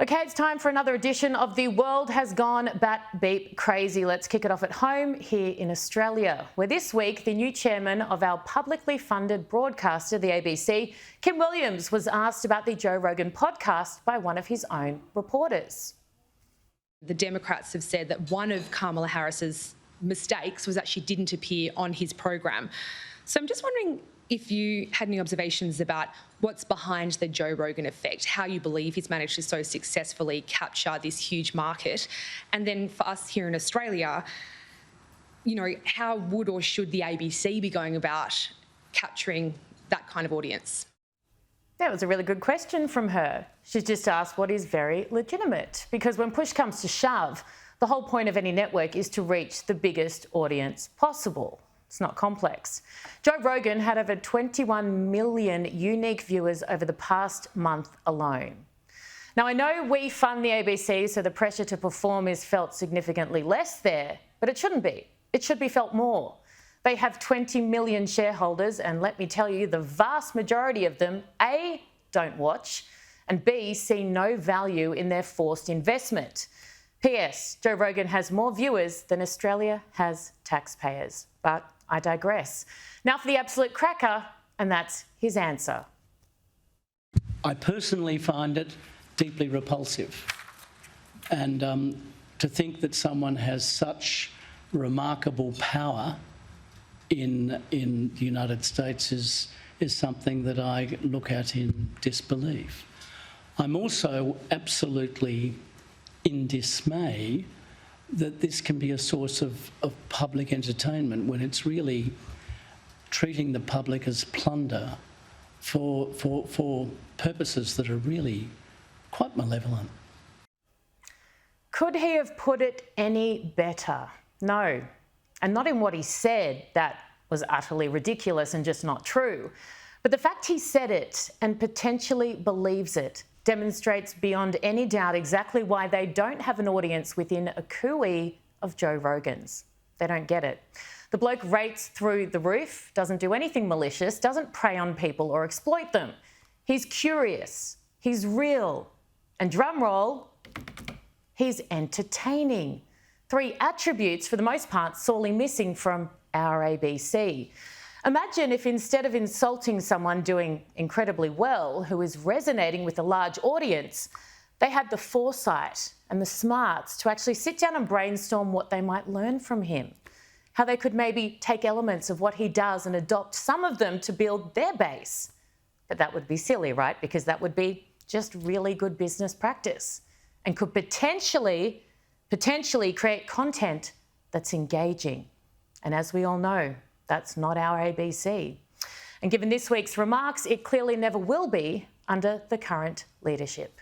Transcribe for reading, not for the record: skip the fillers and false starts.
Okay, it's time for another edition of The World Has Gone Bat Beep Crazy. Let's kick it off at home here in Australia, where this week the new chairman of our publicly funded broadcaster, the ABC, Kim Williams, was asked about the Joe Rogan podcast by one of his own reporters. The Democrats have said that one of Kamala Harris's mistakes was that she didn't appear on his program. So I'm just wondering if you had any observations about what's behind the Joe Rogan effect, how you believe he's managed to so successfully capture this huge market. And then for us here in Australia, you know, how would or should the ABC be going about capturing that kind of audience? That was a really good question from her. She's just asked what is very legitimate, because when push comes to shove, the whole point of any network is to reach the biggest audience possible. It's not complex. Joe Rogan had over 21 million unique viewers over the past month alone. Now, I know we fund the ABC, so the pressure to perform is felt significantly less there, but it shouldn't be. It should be felt more. They have 20 million shareholders, and let me tell you, the vast majority of them, A, don't watch, and B, see no value in their forced investment. P.S. Joe Rogan has more viewers than Australia has taxpayers. But I digress. Now for the absolute cracker, and that's his answer. I personally find it deeply repulsive. And to think that someone has such remarkable power in the United States is something that I look at in disbelief. I'm also absolutely in dismay that this can be a source of public entertainment when it's really treating the public as plunder for purposes that are really quite malevolent. Could he have put it any better? No, and not in what he said. That was utterly ridiculous and just not true. But the fact he said it and potentially believes it demonstrates beyond any doubt exactly why they don't have an audience within a cooee of Joe Rogan's. They don't get it. The bloke rates through the roof, doesn't do anything malicious, doesn't prey on people or exploit them. He's curious, he's real, and drum roll, he's entertaining. Three attributes, for the most part, sorely missing from our ABC. Imagine if instead of insulting someone doing incredibly well, who is resonating with a large audience, they had the foresight and the smarts to actually sit down and brainstorm what they might learn from him, how they could maybe take elements of what he does and adopt some of them to build their base. But that would be silly, right? Because that would be just really good business practice and could potentially create content that's engaging. And as we all know, that's not our ABC. And given this week's remarks, it clearly never will be under the current leadership.